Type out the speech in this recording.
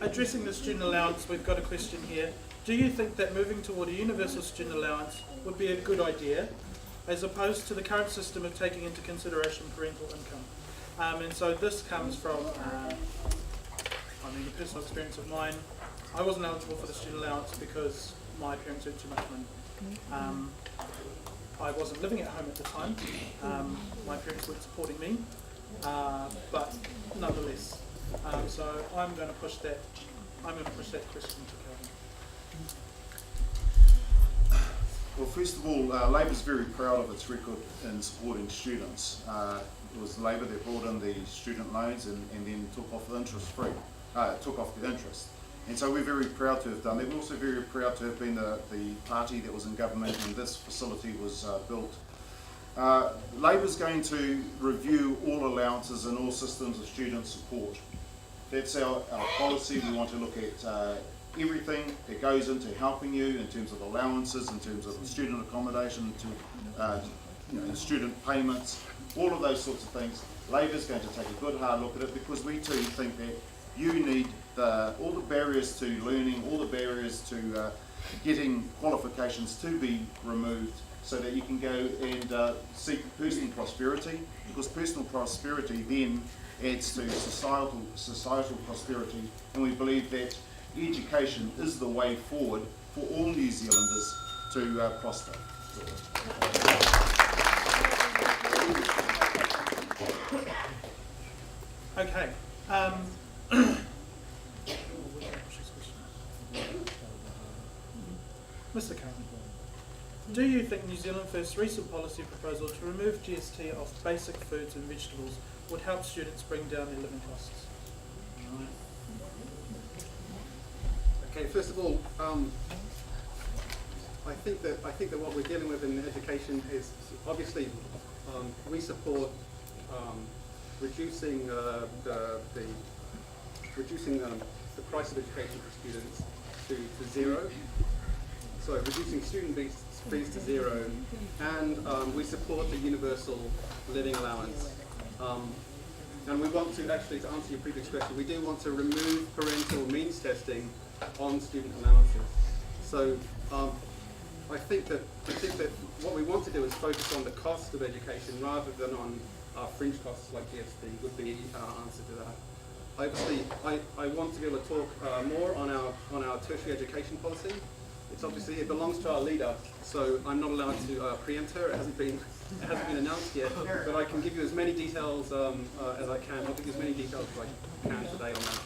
addressing the student allowance, we've got a question here. Do you think that moving toward a universal student allowance would be a good idea, as opposed to the current system of taking into consideration parental income? And so this comes from, a personal experience of mine. I wasn't eligible for the student allowance because my parents earned too much money. I wasn't living at home at the time. My parents weren't supporting me, but nonetheless. So I'm going to push that. I'm going to push that question to Calvin. Well, first of all, Labor's very proud of its record in supporting students. It was Labor that brought in the student loans and then took off the interest. And so we're very proud to have done that. We're also very proud to have been the party that was in government when this facility was built. Labor's going to review all allowances and all systems of student support. That's our policy. We want to look at everything that goes into helping you in terms of allowances, in terms of student accommodation, student payments, all of those sorts of things. Labor's going to take a good hard look at it, because we too think that you need all the barriers to learning, all the barriers to getting qualifications to be removed, so that you can go and seek personal prosperity, because personal prosperity then adds to societal prosperity, and we believe that education is the way forward for all New Zealanders to prosper. Okay. Mr. Curran, do you think New Zealand First's recent policy proposal to remove GST off basic foods and vegetables would help students bring down their living costs? Okay, first of all, I think that what we're dealing with in education is obviously we support reducing the price of education for students to zero. So reducing student fees to zero, and we support the universal living allowance. And we want to actually, to answer your previous question, we do want to remove parental means testing on student allowances. So I think that what we want to do is focus on the cost of education rather than on fringe costs like GST would be our answer to that. Obviously, I want to be able to talk more on our tertiary education policy. It belongs to our leader, so I'm not allowed to preempt her. It hasn't been announced yet, but I can give you as many details as I can. I'll give you as many details as I can today on that.